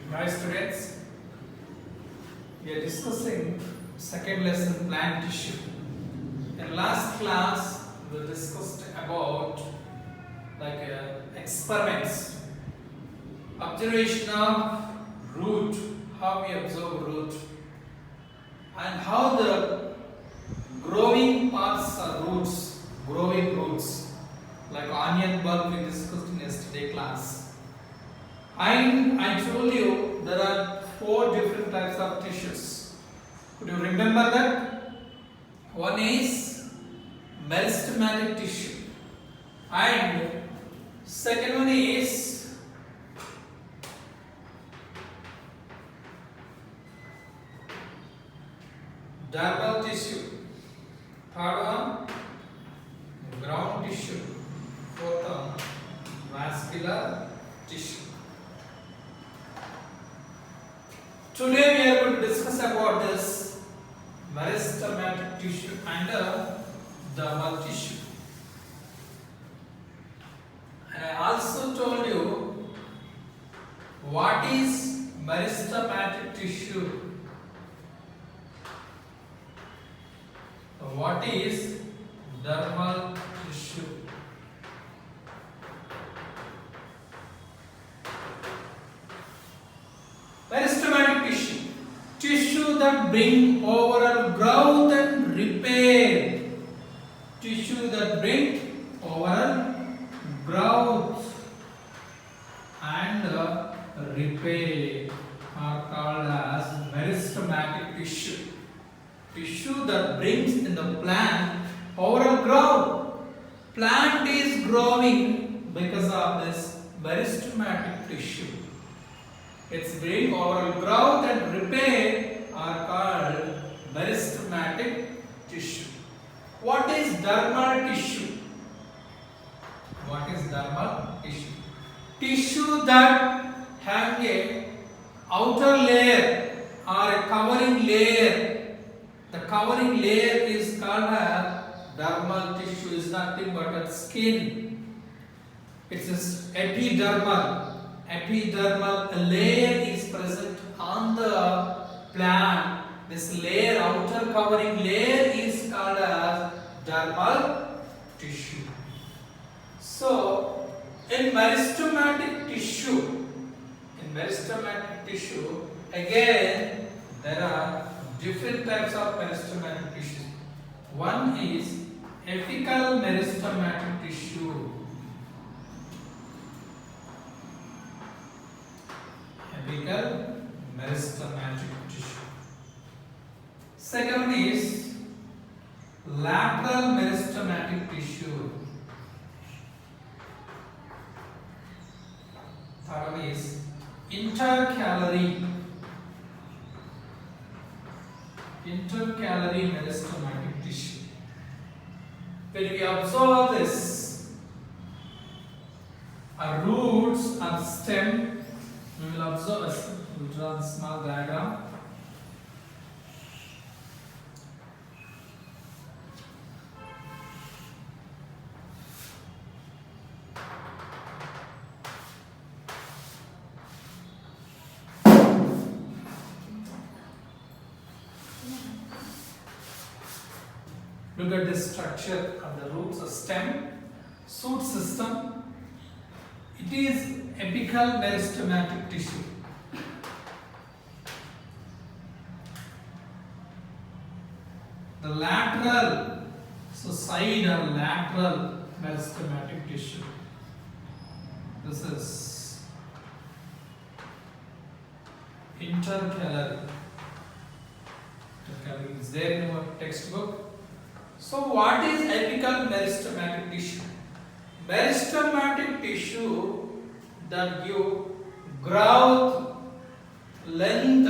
Hi students, we are discussing second lesson plant tissue. In last class we discussed about experiments, observation of root, how we observe root and how the growing parts are roots, growing roots like onion bulb we discussed in yesterday class. And I told you there are 4 different types of tissues. Could you remember that? One is meristematic tissue, and second one is dermal tissue, third one ground tissue, fourth one vascular tissue. Today we are going to discuss about this meristematic tissue and dermal tissue. And I also told you what is meristematic tissue. What is dermal tissue? Meristematic tissue, tissue that bring overall growth and repair. Tissue that bring overall growth and repair are called as meristematic tissue. Tissue that brings in the plant overall growth. Plant is growing because of this meristematic tissue. Its bring overall growth and repair are called meristematic tissue. What is dermal tissue? What is dermal tissue? Tissue that have a outer layer or a covering layer. The covering layer is called as dermal tissue. Is nothing but a skin. It is epidermal. Epidermal layer is present on the plant. This layer, outer covering layer, is called as dermal tissue. So, in meristematic tissue, again there are different types of meristematic tissue. One is apical meristematic tissue. Apical meristematic tissue. Second one is lateral meristematic tissue. Third one is intercalary meristematic tissue. When we observe this, our roots and stem, we will observe, we will draw a small diagram. Look at the structure of the roots or stem, shoot system. It is apical meristematic tissue. The lateral, so side or lateral meristematic tissue. This is intercalary. Intercalary is there in our textbook. So what is apical meristematic tissue? Meristematic tissue that give growth and length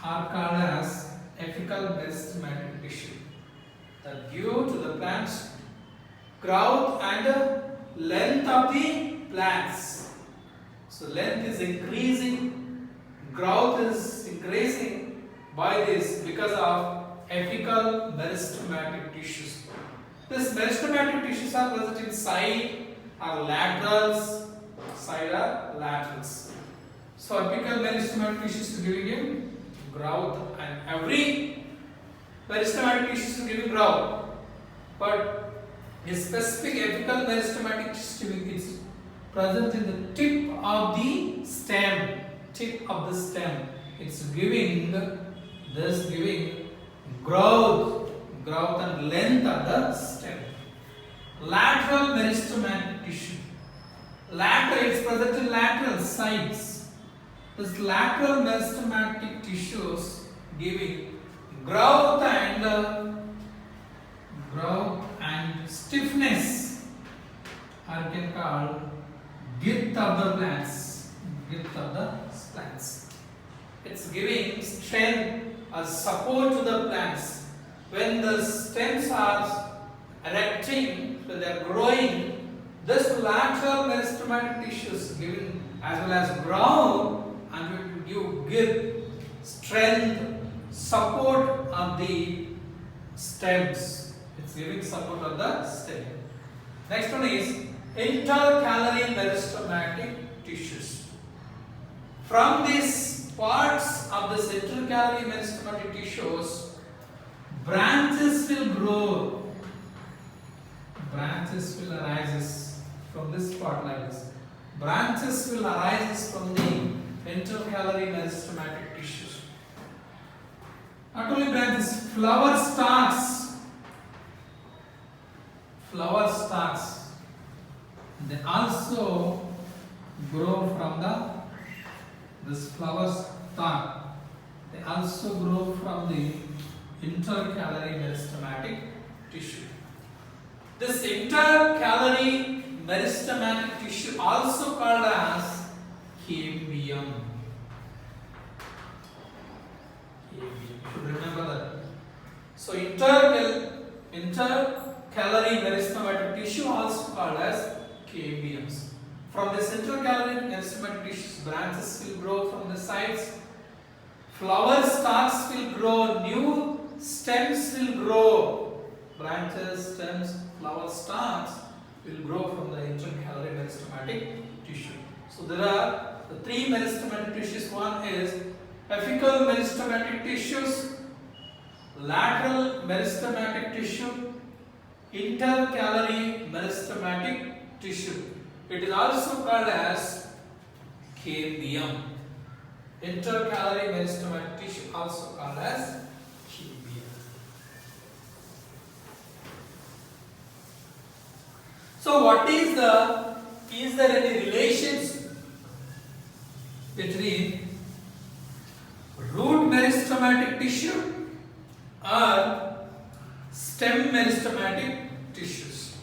are called as apical meristematic tissue. That give to the plants growth and length of the plants. So length is increasing, growth is increasing by this because of apical meristematic tissues. These meristematic tissues are present in side or laterals, side are laterals. So apical meristematic tissues giving him growth, and every meristematic tissue is giving growth. But a specific apical meristematic tissue is present in the tip of the stem. Tip of the stem. It's giving growth and length of the stem. Lateral meristematic tissue. Lateral, it's present in lateral sides. This lateral meristematic tissues giving growth and stiffness, or you can call girth of the plants. Girth of the plants. It's giving strength or support to the plants. When the stems are erecting, when they are growing, this lateral meristematic tissues giving as well as growth and will give strength, support of the stems. It's giving support of the stem. Next one is intercalary meristematic tissues. From these parts of the intercalary meristematic tissues, branches will grow. Branches will arise from this part like this. Branches will arise from the intercalary meristematic tissues. Not only branches, flower stalks. Flower stalks. They also grow from this flower stalk. They also grow from the intercalary meristematic tissue. This intercalary meristematic tissue also called as cambium. You should remember that. So intercalary meristematic tissue also called as cambiums. From this intercalary meristematic tissues, branches will grow from the sides. Flower stalks will grow. New stems will grow. Branches, stems, flower stalks will grow from the intercalary meristematic tissue. So there are the three meristematic tissues. One is apical meristematic tissues, lateral meristematic tissue, intercalary meristematic tissue. It is also called as cambium. Intercalary meristematic tissue also called as cambium. So what is there any relations between root meristematic tissue or stem meristematic tissues?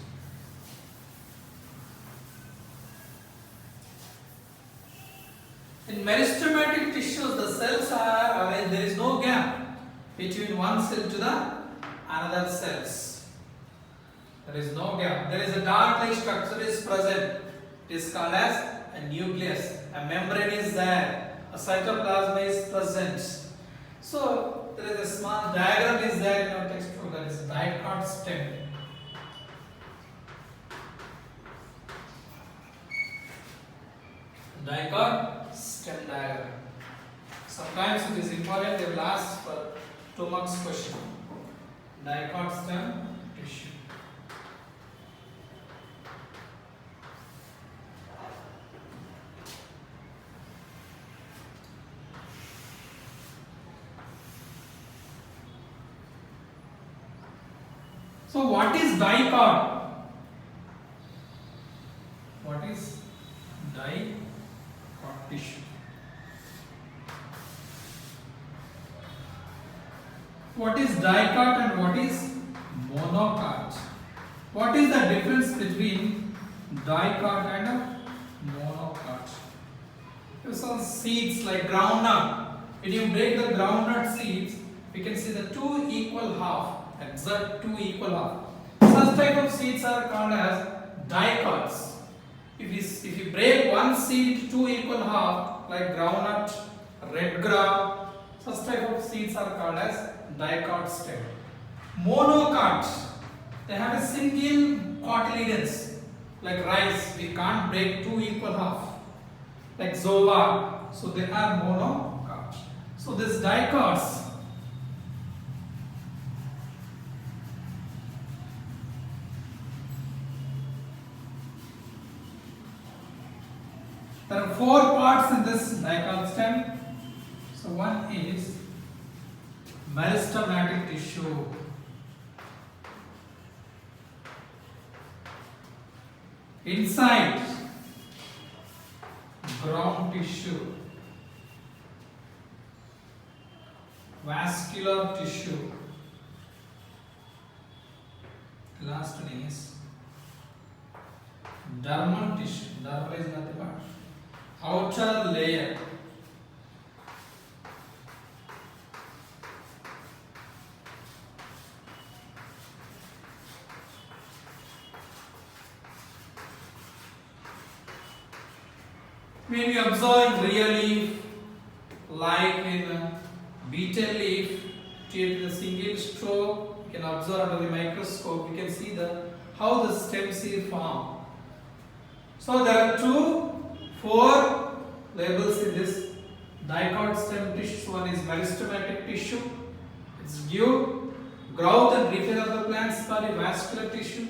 In meristematic tissues, the cells are arranged. There is no gap between one cell to the another cells. There is no gap. There is a dark-like structure is present. It is called as a nucleus. A membrane is there. A cytoplasm is present. So there is a small diagram is there in our textbook. That is dicot stem. Dicot stem diagram. Sometimes it is important. They will ask for 2 marks question. Dicot stem tissue. So what is dicot? What is dicot tissue? What is dicot and what is monocot? What is the difference between dicot and monocot? There's some seeds like groundnut. When you break the groundnut seeds, we can see the two equal half. Exact two equal half. Such type of seeds are called as dicots. If you break one seed two equal half, like groundnut, red gram, such type of seeds are called as dicot stem. Monocot, they have a single cotyledons, like rice. We can't break two equal half. like zooxanth. So they are monocot. So this dicots, there are four parts in this dicot stem. So one is meristematic tissue. Inside, ground tissue, vascular tissue. The last one is dermal tissue. Dermal is nothing but outer layer. When we observe real leaf, like in beetle leaf, treated with a single stroke, you can observe under the microscope, you can see how the stems are formed. So there are four labels in this dicot stem tissue. One is meristematic tissue. It's give growth and repair of the plants. Cardiovascular tissue.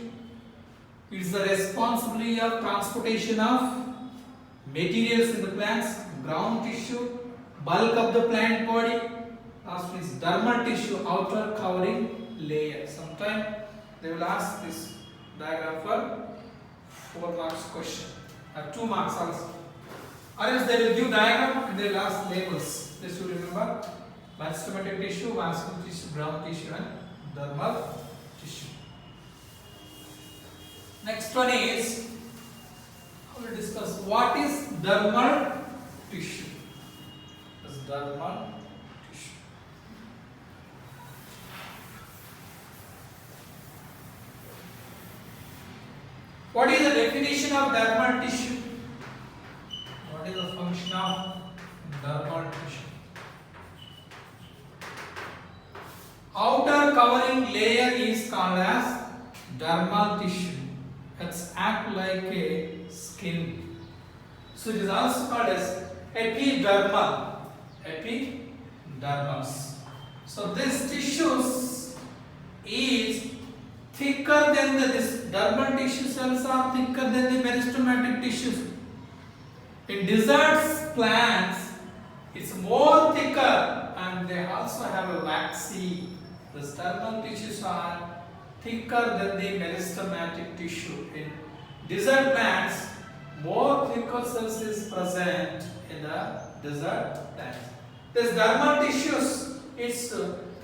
It's the responsibility of transportation of materials in the plants. Ground tissue, bulk of the plant body. Last one is dermal tissue, outer covering layer. Sometime they will ask this diagram for 4 marks question or 2 marks also. Or else they will give diagram and they will ask labels. This you remember: meristematic tissue, vascular tissue, ground tissue, and dermal tissue. Next one is, we will discuss what is dermal tissue. What is dermal tissue? What is the definition of dermal tissue? What is the function of dermal tissue? Outer covering layer is called as dermal tissue. It's act like a skin. So it is also called as epidermal. Epidermals. So this tissues is thicker than this dermal tissue cells are thicker than the meristematic tissues. In deserts plants, it's more thicker and they also have a waxy. The dermal tissues are thicker than the meristematic tissue. In desert plants, more thicker cells is present in the desert plants. This dermal tissues, it's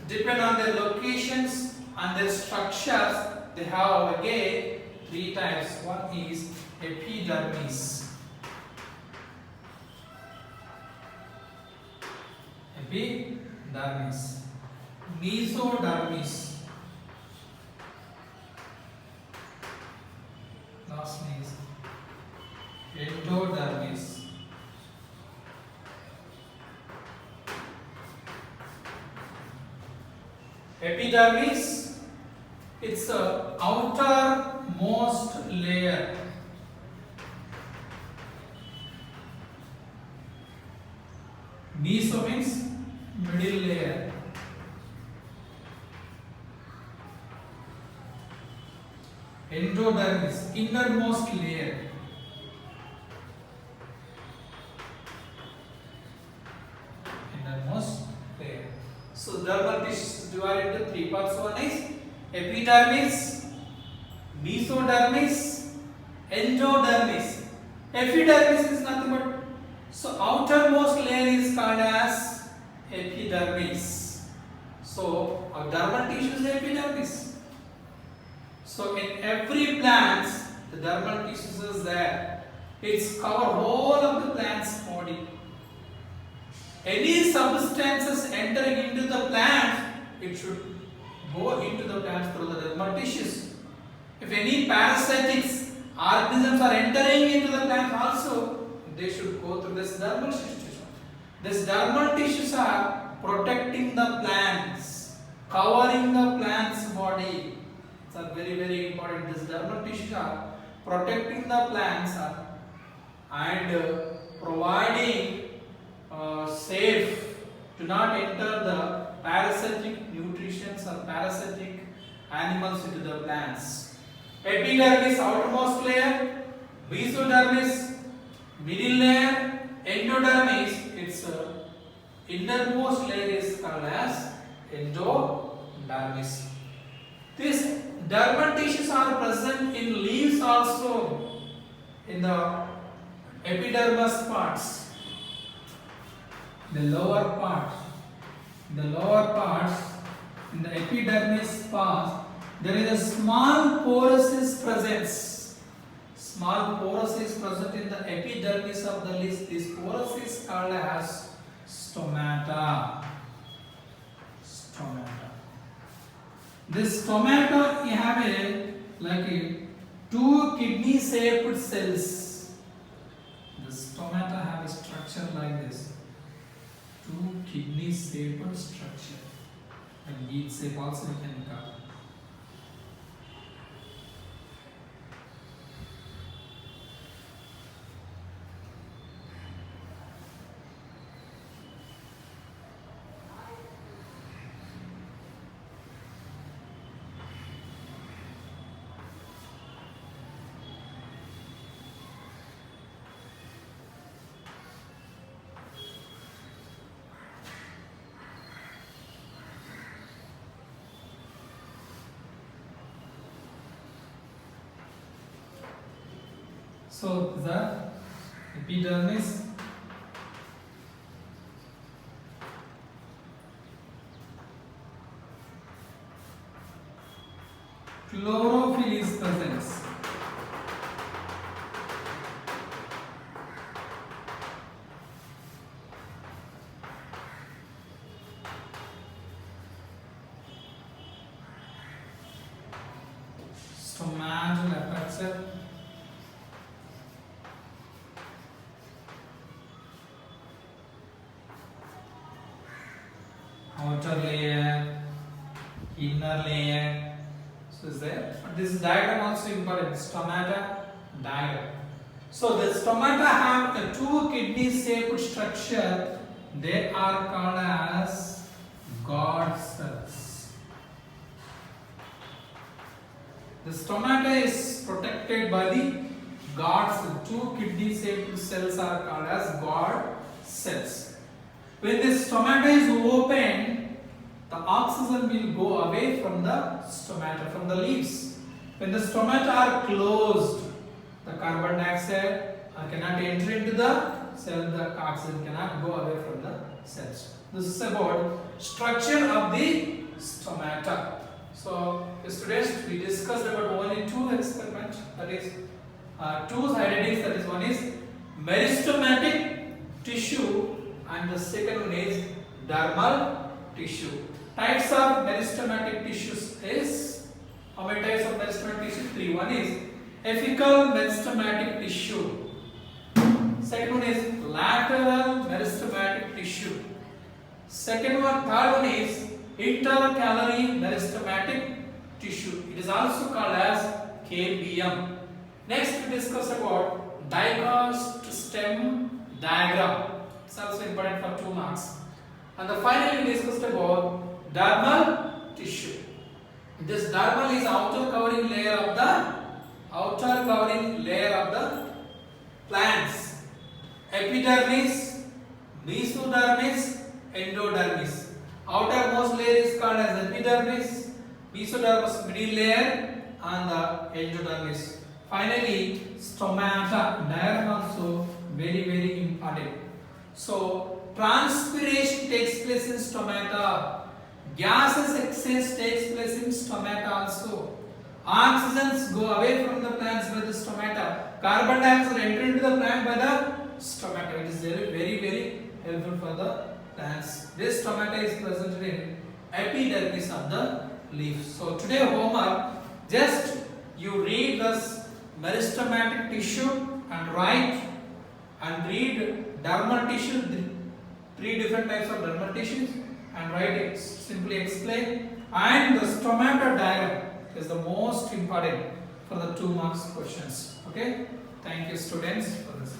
depend on their locations and their structures. They have again 3 types. One is epidermis. Epidermis. Mesodermis. Last name is endodermis. Epidermis, it's a outermost layer. Meso means middle layer. Endodermis, innermost layer. Innermost layer. So dermal tissue is divided into 3 parts. One is epidermis, mesodermis, endodermis. Epidermis is nothing but, so outermost layer is called as epidermis. So our dermal tissue is epidermis. So in every plant, the dermal tissues is there. It's cover whole of the plant's body. Any substances entering into the plant, it should go into the plant through the dermal tissues. If any parasitics organisms are entering into the plant also, they should go through this dermal tissue. This dermal tissues are protecting the plants, covering the plant's body. It's a very, very important. This dermal tissues are protecting the plants and providing safe, do not enter the parasitic nutrients or parasitic animals into the plants. Epidermis, outermost layer, mesodermis, middle layer, endodermis, its innermost layer is called as endodermis. These dermal tissues are present in leaves also, in the epidermis parts, the lower part. The lower parts, in the epidermis parts, there is a small porous is present. Small porous is present in the epidermis of the leaves. This porous is called as stomata. Stomata. This stomata, you have two kidney shaped cells. The stomata have a structure like this. Two kidney shaped structure. And bead shape also we can call. So the epidermis, chlorophyll is present. Stomatal aperture. Outer layer, inner layer. So is there? But this diagram also important. Stomata diagram. So the stomata have a two kidney shaped structure. They are called as God cells. The stomata is protected by the God cells. Two kidney shaped cells are called as God cells. When the stomata is open, the oxygen will go away from the stomata, from the leaves. When the stomata are closed, the carbon dioxide cannot enter into the cell, the oxygen cannot go away from the cells. This is about structure of the stomata. So, students, we discussed about only two experiments, that is two identities, that is one is meristematic tissue and the second one is dermal tissue. Types of meristematic tissues is, how many types of meristematic tissue? Three. One is apical meristematic tissue. Second one is lateral meristematic tissue. Third one is intercalary meristematic tissue. It is also called as KBM. Next we discuss about dicost stem diagram. It's also important for 2 marks. And the finally we discussed about dermal tissue. This dermal is outer covering layer of the plants. Epidermis, mesodermis, endodermis. Outermost layer is called as epidermis, mesodermis middle layer, and the endodermis. Finally, stomata diagram also very important. So transpiration takes place in stomata. Gases exchange takes place in stomata also. Oxygens go away from the plants by the stomata. Carbon dioxide enter into the plant by the stomata. It is very helpful for the plants. This stomata is present in epidermis of the leaf. So today homework, just you read this meristematic tissue and write and read dermal tissue, 3 different types of dermal tissues, and write it, simply explain, and the stomata diagram is the most important for the 2 marks questions. Okay, thank you students for this.